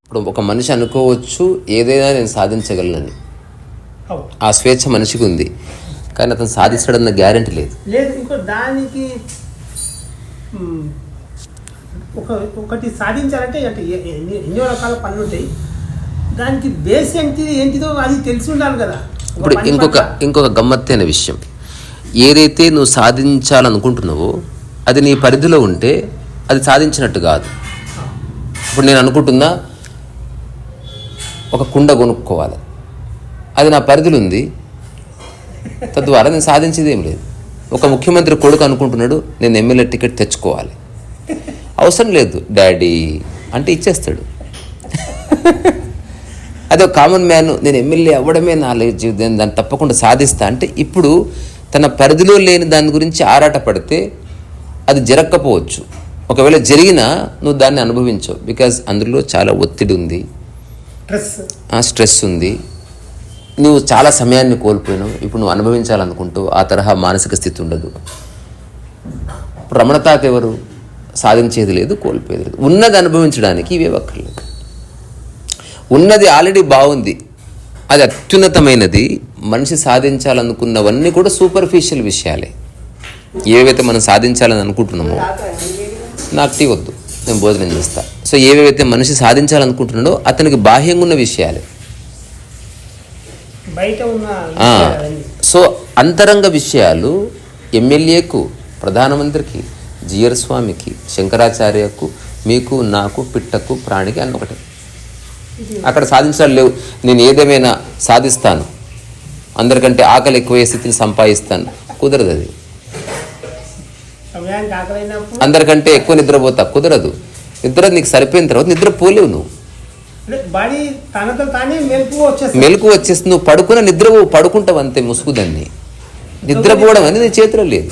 ఇప్పుడు ఒక మనిషి అనుకోవచ్చు ఏదైనా నేను సాధించగలనని, ఆ స్వేచ్ఛ మనిషికి ఉంది, కానీ అతను సాధించడన్న గ్యారెంటీ లేదు. ఇంకో దానికి ఒకటి సాధించాలంటే ఎన్నో రకాల పనులు ఉంటాయి, దానికి బేస్ ఏంటిదో అది తెలిసి ఉండాలి కదా. ఇప్పుడు ఇంకొక గమ్మత్తైన విషయం, ఏదైతే నువ్వు సాధించాలనుకుంటున్నావో అది నీ పరిధిలో ఉంటే అది సాధించినట్టు కాదు. ఇప్పుడు నేను అనుకుంటున్నా ఒక కుండ కొనుక్కోవాలి, అది నా పరిధిలో ఉంది, తద్వారా నేను సాధించేది ఏం లేదు. ఒక ముఖ్యమంత్రి కొడుకు అనుకుంటున్నాడు నేను ఎమ్మెల్యే టికెట్ తెచ్చుకోవాలి, అవసరం లేదు డాడీ అంటే ఇచ్చేస్తాడు. అదే కామన్ మ్యాన్ నేను ఎమ్మెల్యే అవ్వడమే నా జీవితం, దాన్ని తప్పకుండా సాధిస్తా అంటే ఇప్పుడు తన పరిధిలో లేని దాని గురించి ఆరాటపడితే అది జరగకపోవచ్చు. ఒకవేళ జరిగినా నువ్వు దాన్ని అనుభవించవు, బికాజ్ అందులో చాలా ఒత్తిడి ఉంది, స్ట్రెస్ ఉంది, నువ్వు చాలా సమయాన్ని కోల్పోయినావు. ఇప్పుడు నువ్వు అనుభవించాలనుకుంటూ ఆ తరహా మానసిక స్థితి ఉండదు. రమణ తాత ఎవరు? సాధించేది లేదు, కోల్పోయేది లేదు, ఉన్నది అనుభవించడానికి ఇవే ఒక్కర్లేదు. ఉన్నది ఆల్రెడీ బాగుంది, అది అత్యున్నతమైనది. మనిషి సాధించాలనుకున్నవన్నీ కూడా సూపర్ఫిషియల్ విషయాలే. ఏవైతే మనం సాధించాలని అనుకుంటున్నామో, నాకు టీ వద్దు నేను భోజనం చేస్తా, సో ఏవైతే మనిషి సాధించాలనుకుంటున్నాడో అతనికి బాహ్యంగా ఉన్న విషయాలే. సో అంతరంగ విషయాలు ఎమ్మెల్యేకు, ప్రధానమంత్రికి, జిఆర్ స్వామికి, శంకరాచార్యకు, మీకు, నాకు, పిట్టకు, ప్రాణికి అన్న ఒకటే. అక్కడ సాధించాలి లేవు. నేను ఏదేమైనా సాధిస్తాను, అందరికంటే ఆకలి ఎక్కువయ్యే స్థితిని సంపాదిస్తాను, కుదరదు. అది అందరికంటే ఎక్కువ నిద్రపోతా, కుదరదు. నిద్ర నీకు సరిపోయిన తర్వాత నిద్రపోలేవు. నువ్వు మెలకు వచ్చేస్తుంది, నువ్వు పడుకుంటావు అంతే, ముసుగుదాన్ని. నిద్రపోవడం అనేది నీ చేతిలో లేదు.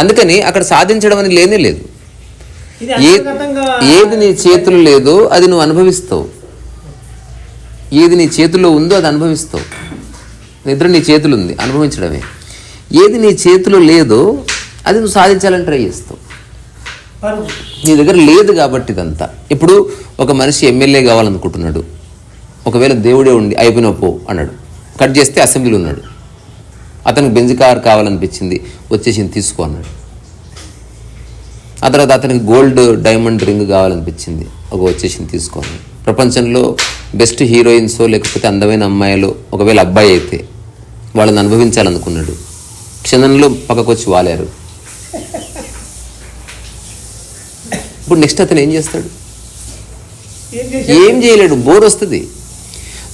అందుకని అక్కడ సాధించడం అని లేనే లేదు. ఏది నీ చేతులు లేదో అది నువ్వు అనుభవిస్తావు, ఏది నీ చేతుల్లో ఉందో అది అనుభవిస్తావు. నిద్ర నీ చేతులు ఉంది, అనుభవించడమే. ఏది నీ చేతిలో లేదో అది నువ్వు సాధించాలని ట్రై చేస్తావు. నీ దగ్గర లేదు కాబట్టి ఇదంతా. ఇప్పుడు ఒక మనిషి ఎమ్మెల్యే కావాలనుకుంటున్నాడు, ఒకవేళ దేవుడే ఉండి అయిపోయినపో అన్నాడు, కట్ చేస్తే అసెంబ్లీలో ఉన్నాడు. అతనికి బెంజ్ కార్ కావాలనిపించింది, వచ్చేసింది తీసుకో అన్నాడు. ఆ తర్వాత అతనికి గోల్డ్ డైమండ్ రింగ్ కావాలనిపించింది, వచ్చేసింది తీసుకో అన్నాడు. ప్రపంచంలో బెస్ట్ హీరోయిన్సో లేకపోతే అందమైన అమ్మాయిలో ఒకవేళ అబ్బాయి అయితే వాళ్ళని అనుభవించాలనుకున్నాడు, క్షణంలో పక్కకు వచ్చి వాలారు. ఇప్పుడు నెక్స్ట్ అతను ఏం చేస్తాడు? ఏం చేయలేడు, బోర్ వస్తుంది.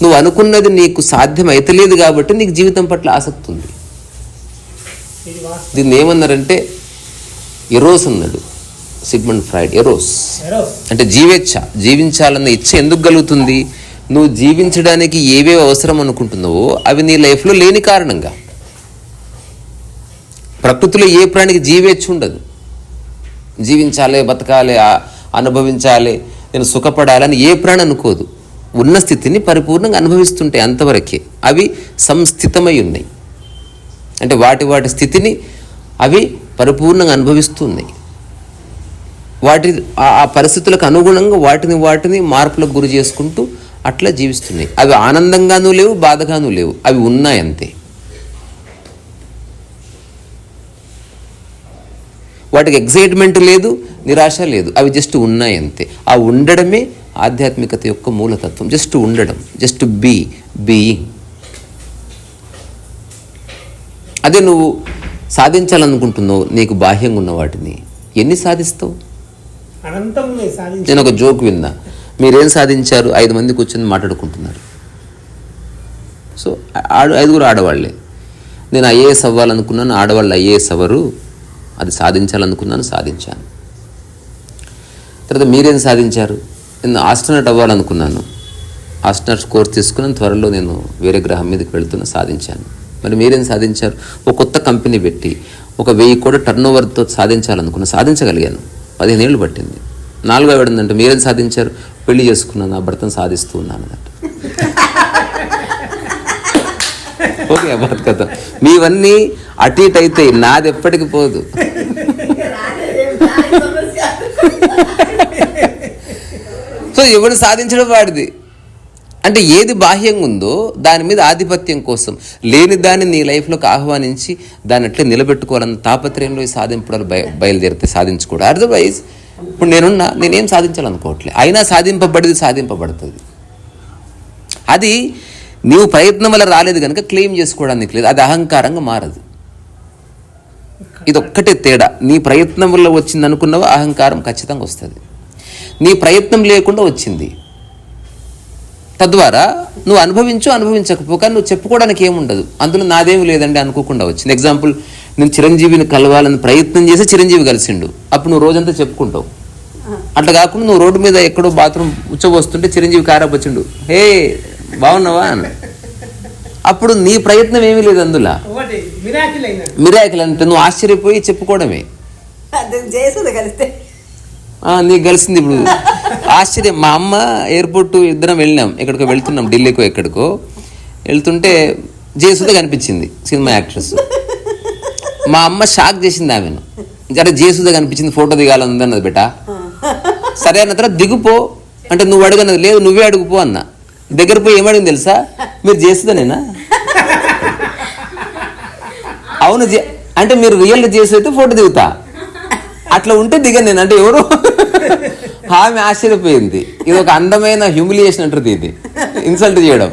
నువ్వు అనుకున్నది నీకు సాధ్యం అయితలేదు కాబట్టి నీకు జీవితం పట్ల ఆసక్తి ఉంది. దీన్ని ఏమన్నారంటే ఎరోస్ అన్నాడు సిగ్మండ్ ఫ్రాయిడ్. ఎరోస్ అంటే జీవేచ్ఛ, జీవించాలన్న ఇచ్చ ఎందుకు కలుగుతుంది? నువ్వు జీవించడానికి ఏవేవి అవసరం అనుకుంటున్నావో అవి నీ లైఫ్లో లేని కారణంగా. ప్రకృతిలో ఏ ప్రాణికి జీవేచ్ఛ ఉండదు. జీవించాలి, బతకాలి, అనుభవించాలి, నేను సుఖపడాలని ఏ ప్రాణి అనుకోదు. ఉన్న స్థితిని పరిపూర్ణంగా అనుభవిస్తుంటాయి, అంతవరకే. అవి సంస్థితమై ఉన్నాయి, అంటే వాటి స్థితిని అవి పరిపూర్ణంగా అనుభవిస్తున్నాయి. ఆ పరిస్థితులకు అనుగుణంగా వాటిని మార్పులకు గురి చేసుకుంటూ అట్లా జీవిస్తున్నాయి. అవి ఆనందంగానూ లేవు, బాధగానూ లేవు, అవి ఉన్నాయంతే. వాటికి ఎగ్జైట్మెంట్ లేదు, నిరాశ లేదు, అవి జస్ట్ ఉన్నాయంతే. ఆ ఉండడమే ఆధ్యాత్మికత యొక్క మూలతత్వం. జస్ట్ ఉండడం, జస్ట్ బీయింగ్. అదే నువ్వు సాధించాలనుకుంటున్నావు, నీకు బాహ్యంగా ఉన్న వాటిని ఎన్ని సాధిస్తావు? నేను ఒక జోక్ విన్నా, మీరేం సాధించారు? 5 మంది కూర్చొని మాట్లాడుకుంటున్నారు. సో 5 ఆడవాళ్లే. నేను ఐఏఎస్ అవ్వాలనుకున్నాను, ఆడవాళ్ళు ఐఏఎస్ అవ్వరు, అది సాధించాలనుకున్నాను, సాధించాను. తర్వాత మీరేం సాధించారు? నేను ఆస్ట్రోనట్ అవ్వాలనుకున్నాను, ఆస్ట్రోనట్ కోర్స్ తీసుకున్నాను, త్వరలో నేను వేరే గ్రహం మీదకి వెళుతున్నా, సాధించాను. మరి మీరేం సాధించారు? ఒక కొత్త కంపెనీ పెట్టి 1,000 కోట్ల టర్న్ ఓవర్తో సాధించాలనుకున్నా, సాధించగలిగాను, 15 ఏళ్ళు పట్టింది. 4వ ఏడందంటే మీరేం సాధించారు? పెళ్లి చేసుకున్నాను, నా భర్తను సాధిస్తూ ఉన్నాను అన్నట్టు. ఓకే, బతకథ. మీవన్నీ అటు ఇటు అయితే నాది ఎప్పటికి పోదు. సో ఎవడు సాధించడం వాడిది. అంటే ఏది బాహ్యంగా ఉందో దాని మీద ఆధిపత్యం కోసం లేని దాన్ని నీ లైఫ్లోకి ఆహ్వానించి దాన్ని అట్లే నిలబెట్టుకోవాలన్న తాపత్రయంలో ఈ సాధింపడాలు బయలుదేరితే సాధించుకోవడం. అదర్వైజ్ ఇప్పుడు నేనేం సాధించాలనుకోవట్లే, అయినా సాధింపబడుతుంది. అది నీవు ప్రయత్నం వల్ల రాలేదు కనుక క్లెయిమ్ చేసుకోవడానికి లేదు, అది అహంకారంగా మారదు. ఇది ఒక్కటే తేడా. నీ ప్రయత్నం వల్ల వచ్చింది అనుకున్నావా అహంకారం ఖచ్చితంగా వస్తుంది. నీ ప్రయత్నం లేకుండా వచ్చింది, తద్వారా నువ్వు అనుభవించకపోక నువ్వు చెప్పుకోవడానికి ఏముండదు. అందులో నాదేమి లేదండి అనుకోకుండా వచ్చింది. ఎగ్జాంపుల్, నేను చిరంజీవిని కలవాలని ప్రయత్నం చేసి చిరంజీవి కలిసిండు, అప్పుడు నువ్వు రోజంతా చెప్పుకుంటావు. అట్లా కాకుండా నువ్వు రోడ్డు మీద ఎక్కడో బాత్రూమ్ ఉచ్చబోస్తుంటే చిరంజీవి కారాపు వచ్చిండు, హే బాగున్నావా అని, అప్పుడు నీ ప్రయత్నం ఏమీ లేదు అందులో. మిరాకిల్ అంటే నువ్వు ఆశ్చర్యపోయి చెప్పుకోవడమే. నీకు కలిసింది ఇప్పుడు ఆశ్చర్యం. మా అమ్మ ఎయిర్పోర్ట్ ఇద్దరం వెళ్ళినాం, ఎక్కడికో వెళ్తున్నాం, ఢిల్లీకో ఎక్కడికో వెళ్తుంటే జయసుధ కనిపించింది, సినిమా యాక్ట్రెస్. మా అమ్మ షాక్ చేసింది ఆమెను, అంటే జయసుధ కనిపించింది, ఫోటో దిగాలని అన్నది. బెటా సరే అన్న తర్వాత దిగుపో అంటే నువ్వు అడగన్నది, లేదు నువ్వే అడుగుపో అన్న. దగ్గర పోయి ఏమడిగింది తెలుసా, మీరు జయసుధనేనా? అవును అంటే మీరు రియల్గా చేసి అయితే ఫోటో దిగుతా, అట్లా ఉంటే దిగను నేను అంటే ఎవరు. ఆమె ఆశ్చర్యపోయింది. ఇది ఒక అందమైన హ్యూమిలియేషన్ అంటారు, ఇది ఇన్సల్ట్ చేయడం.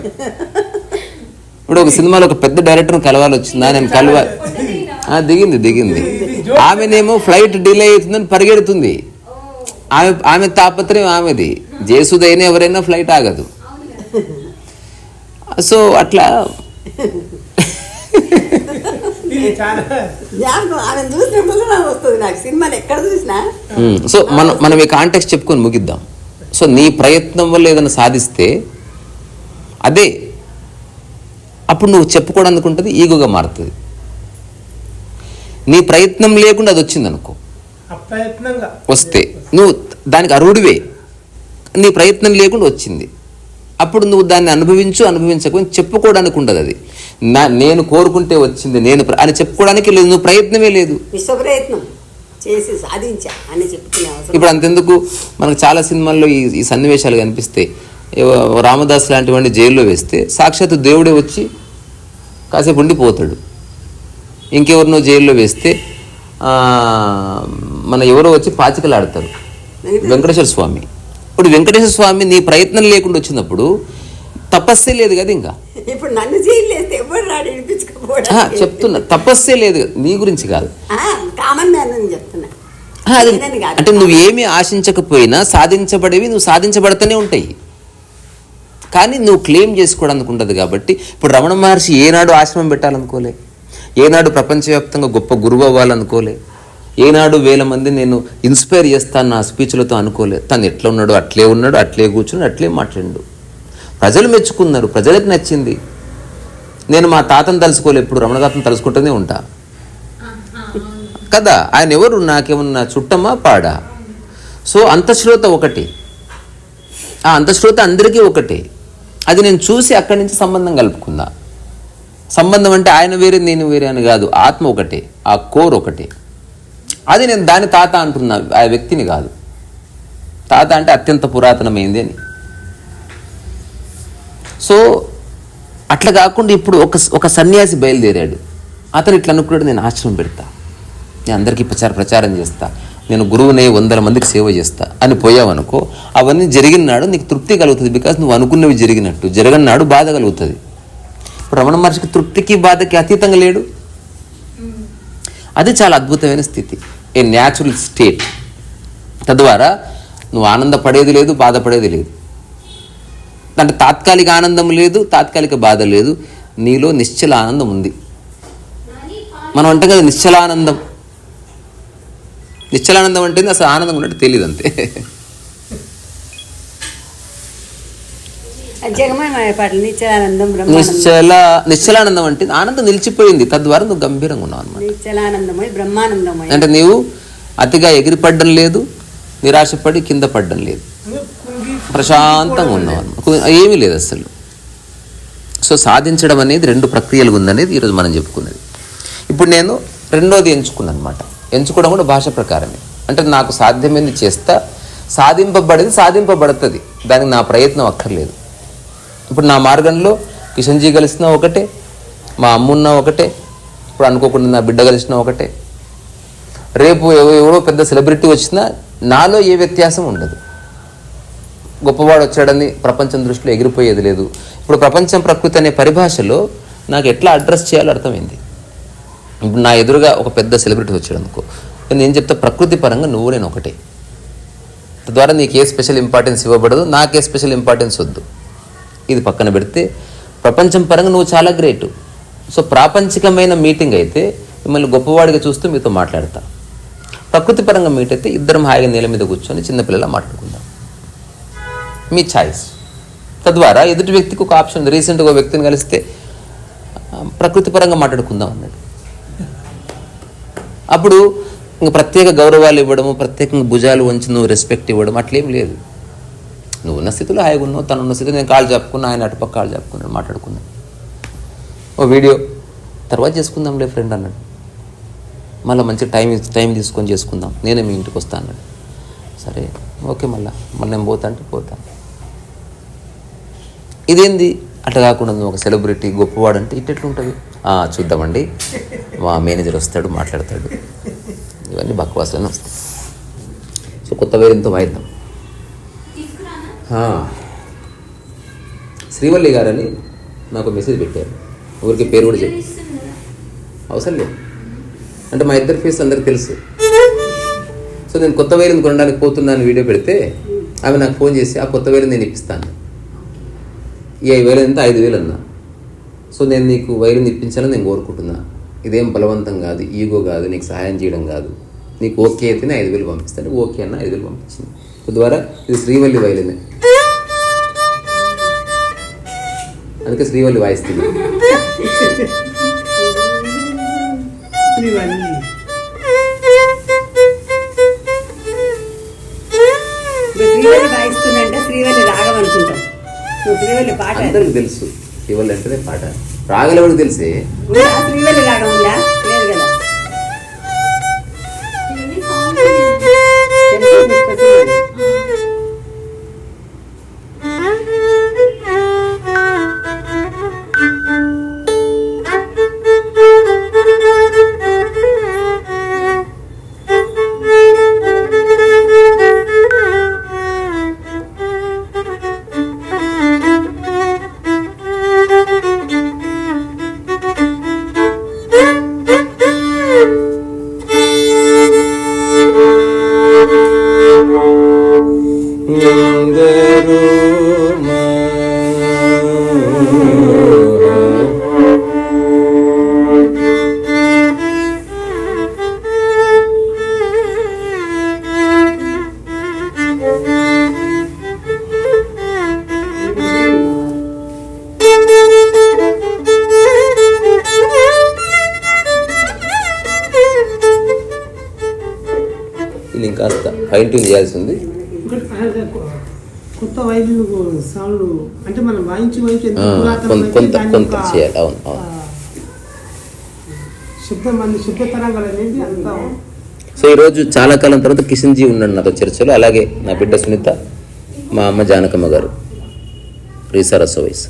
ఇప్పుడు ఒక సినిమాలో ఒక పెద్ద డైరెక్టర్ని కలవాలి వచ్చిందా, నేను దిగింది. ఆమెనేమో ఫ్లైట్ డిలే అవుతుందని పరిగెడుతుంది. ఆమె తాపత్రయం ఆమెది. జయసుధైనా ఎవరైనా ఫ్లైట్ ఆగదు. సో అట్లా సో మనం ఈ కాంటెక్స్ట్ చెప్పుకొని ముగిద్దాం. సో నీ ప్రయత్నం వల్ల ఏదైనా సాధిస్తే అదే అప్పుడు నువ్వు చెప్పుకోవడానికి ఉంటుంది, ఈగోగా మారుతుంది. నీ ప్రయత్నం లేకుండా అది వచ్చింది అనుకో, వస్తే నువ్వు దానికి అర్హుడివే. నీ ప్రయత్నం లేకుండా వచ్చింది, అప్పుడు నువ్వు దాన్ని అనుభవించకపోతే చెప్పుకోవడానికి ఉండదు. అది నేను కోరుకుంటే వచ్చింది నేను అని చెప్పుకోవడానికి లేదు, నువ్వు ప్రయత్నమే లేదు. ఇప్పుడు అంతెందుకు, మనకు చాలా సినిమాల్లో ఈ సన్నివేశాలు కనిపిస్తాయి. రామదాస్ లాంటి వాడిని జైల్లో వేస్తే సాక్షాత్తు దేవుడే వచ్చి కాసేపు ఉండిపోతాడు. ఇంకెవరినో జైల్లో వేస్తే మన ఎవరో వచ్చి పాచికలాడతారు, వెంకటేశ్వర స్వామి. ఇప్పుడు వెంకటేశ్వర స్వామి నీ ప్రయత్నం లేకుండా వచ్చినప్పుడు తపస్సే లేదు కదా. ఇంకా ఇప్పుడు నన్ను జైలు వేస్తే ఎవరు రాడు చెప్తున్నా, తపస్సే లేదు, నీ గురించి కాదు, కామన్ మ్యాన్ అని చెప్తున్నా. అంటే నువ్వు ఏమీ ఆశించకపోయినా సాధించబడేవి నువ్వు సాధించబడుతూనే ఉంటాయి, కానీ నువ్వు క్లెయిమ్ చేసుకోవడానికి ఉండదు. కాబట్టి ఇప్పుడు రమణ మహర్షి ఏనాడు ఆశ్రమం పెట్టాలనుకోలే, ఏనాడు ప్రపంచవ్యాప్తంగా గొప్ప గురువు అవ్వాలనుకోలే, ఏనాడు 1000 మంది నేను ఇన్స్పైర్ చేస్తాను నా స్పీచ్లతో అనుకోలే. తను ఎట్లా ఉన్నాడు అట్లే ఉన్నాడు, అట్లే కూర్చుని అట్లే మాట్లాడు. ప్రజలు మెచ్చుకున్నారు, ప్రజలకు నచ్చింది. నేను మా తాతను తలుసుకోలే, ఎప్పుడు రమణ తాతను తలుసుకుంటూనే ఉంటా కదా. ఆయన ఎవరు, నాకేమన్నా చుట్టమా పాడా? సో అంతశ్రోత ఒకటి, ఆ అంతశ్రోత అందరికీ ఒకటే. అది నేను చూసి అక్కడి నుంచి సంబంధం కలుపుకుందా. సంబంధం అంటే ఆయన వేరే నేను వేరే అని కాదు, ఆత్మ ఒకటే, ఆ కోర్ ఒకటే. అది నేను దాని తాత అంటున్నా, ఆ వ్యక్తిని కాదు. తాత అంటే అత్యంత పురాతనమైంది అని. సో అట్లా కాకుండా ఇప్పుడు ఒక సన్యాసి బయలుదేరాడు, అతను ఇట్లా అనుకున్నాడు, నేను ఆశ్రమం పెడతా, నేను అందరికీ ప్రచారం చేస్తా, నేను గురువునే 100 మందికి సేవ చేస్తా అని పోయావనుకో, అవన్నీ జరిగినాడు నీకు తృప్తి కలుగుతుంది. బికాస్ నువ్వు అనుకున్నవి జరిగినట్టు. జరగన్నాడు బాధ కలుగుతుంది. ఇప్పుడు రమణ మహర్షికి తృప్తికి బాధకి అతీతంగా లేడు. అది చాలా అద్భుతమైన స్థితి, ఏ న్యాచురల్ స్టేట్. తద్వారా నువ్వు ఆనందపడేది లేదు, బాధపడేది లేదు. అంటే తాత్కాలిక ఆనందం లేదు, తాత్కాలిక బాధ లేదు, నీలో నిశ్చల ఆనందం ఉంది. మనం అంటాం కదా నిశ్చలానందం. నిశ్చలానందం అంటే అసలు ఆనందం ఉన్నట్టు తెలియదు, అంతే. నిశ్చలానందం అంటే ఆనందం నిలిచిపోయింది, తద్వారా నువ్వు గంభీరంగా ఉన్నావు అన్నమాట. అంటే నీవు అతిగా ఎగిరిపడ్డం లేదు, నిరాశపడి కింద పడ్డం లేదు, ప్రశాంతంగా ఉన్నావు అన్నమాట. ఏమీ లేదు అసలు. సో సాధించడం అనేది 2 ప్రక్రియలు ఉందనేది ఈరోజు మనం చెప్పుకున్నది. ఇప్పుడు నేను రెండోది ఎంచుకున్నాను అనమాట. ఎంచుకోవడం కూడా భాష ప్రకారమే. అంటే నాకు సాధ్యమైంది చేస్తా, సాధింపబడేది సాధింపబడుతుంది, దానికి నా ప్రయత్నం అక్కర్లేదు. ఇప్పుడు నా మార్గంలో కిషన్జీ కలిసినా ఒకటే, మా అమ్మున్నా ఒకటే, ఇప్పుడు అనుకోకుండా నా బిడ్డ కలిసినా ఒకటే, రేపు ఎవరో పెద్ద సెలబ్రిటీ వచ్చినా నాలో ఏ వ్యత్యాసం ఉండదు. గొప్పవాడు వచ్చాడని ప్రపంచం దృష్టిలో ఎగిరిపోయేది లేదు. ఇప్పుడు ప్రపంచం ప్రకృతి అనే పరిభాషలో నాకు ఎట్లా అడ్రస్ చేయాలో అర్థమైంది. ఇప్పుడు నా ఎదురుగా ఒక పెద్ద సెలబ్రిటీ వచ్చాడు అనుకో, నేను చెప్తా ప్రకృతి పరంగా నువ్వు నేను ఒకటే. తద్వారా నీకు ఏ స్పెషల్ ఇంపార్టెన్స్ ఇవ్వబడదు, నాకే స్పెషల్ ఇంపార్టెన్స్ వద్దు. ఇది పక్కన పెడితే ప్రపంచం పరంగా నువ్వు చాలా గ్రేటు. సో ప్రాపంచికమైన మీటింగ్ అయితే మిమ్మల్ని గొప్పవాడిగా చూస్తూ మీతో మాట్లాడతా. ప్రకృతి పరంగా మీట్ అయితే ఇద్దరం హాయిగా నేల మీద కూర్చొని చిన్నపిల్లలా మాట్లాడుకుందాం. మీ ఛాయిస్. తద్వారా ఎదుటి వ్యక్తికి ఒక ఆప్షన్ ఉంది. రీసెంట్గా ఒక వ్యక్తిని కలిస్తే ప్రకృతి పరంగా మాట్లాడుకుందాం అన్నాడు. అప్పుడు ఇంక ప్రత్యేక గౌరవాలు ఇవ్వడము, ప్రత్యేకంగా భుజాలు వంచి నువ్వు రెస్పెక్ట్ ఇవ్వడం అట్లేం లేదు. నువ్వు ఉన్న స్థితిలో హాయిగా ఉన్నావు, తను ఉన్న స్థితిలో నేను కాళ్ళు చెప్పుకున్నా, ఆయన అటుపక్క కాళ్ళు చెప్పుకున్నాడు, మాట్లాడుకున్నాను. ఓ వీడియో తర్వాత చేసుకుందాంలే ఫ్రెండ్ అన్నాడు. మళ్ళీ మంచి టైం తీసుకొని చేసుకుందాం, నేనే మీ ఇంటికి వస్తాను అన్నాడు. సరే ఓకే, మళ్ళీ నేను పోతా అంటే పోతాను. ఇదేంది అట్లా కాకుండా నువ్వు ఒక సెలబ్రిటీ గొప్పవాడు అంటే ఇట్టెట్లుంటుంది? చూద్దామండి, మా మేనేజర్ వస్తాడు మాట్లాడతాడు, ఇవన్నీ బక్వాసులోనే వస్తాయి. సో కొత్త వేరంతో వాయిద్దాం. శ్రీవల్లి గారని నాకు మెసేజ్ పెట్టారు, ఊరికి పేరు కూడా చెప్పి అవసరం లేదు. అంటే మా ఇద్దరు ఫేస్ అందరికి తెలుసు. సో నేను కొత్త వైర్ని కొనడానికి పోతున్నాను వీడియో పెడితే ఆమె నాకు ఫోన్ చేసి ఆ కొత్త వైర్ని నేను ఇప్పిస్తాను. ఈ 5,000 ఎంత 5,000 అన్నా. సో నేను నీకు వైర్ని ఇప్పించాలని నేను కోరుకుంటున్నా. ఇదేం బలవంతం కాదు, ఈగో కాదు, నీకు సహాయం చేయడం కాదు. నీకు ఓకే అయితేనే 5,000 పంపిస్తాను. ఓకే అన్న 5,000 పంపించింది. తద్వారా ఇది శ్రీవల్లి వైలినే, అందుకే శ్రీవల్లి వాయిస్తుంది. శ్రీవల్లి వాయిస్తుందంటే శ్రీవల్లి రాగం అనుకుంటాం. శ్రీవల్లి పాట అందరికి తెలుసు, శ్రీవల్లి అంటేనే పాట. రాగలు ఎవరికి తెలిసే? శ్రీవల్లి రాగం ఉందా? లేదు కదా. ఇంకాస్త ఫైన్ ట్యూన్ చేయాల్సి ఉంది. కొత్త వైద్యులు సౌండ్ అంటే మనం వాయించి కొంత చేయాలి. అవును అవును. శుద్ధ తరంగాలు అనేది అంతా. సో ఈరోజు చాలా కాలం తర్వాత కిషన్జీ ఉన్నాడు నాతో చర్చలో. అలాగే నా బిడ్డ సునీత, మా అమ్మ జానకమ్మ గారు, రీసారస వయసు.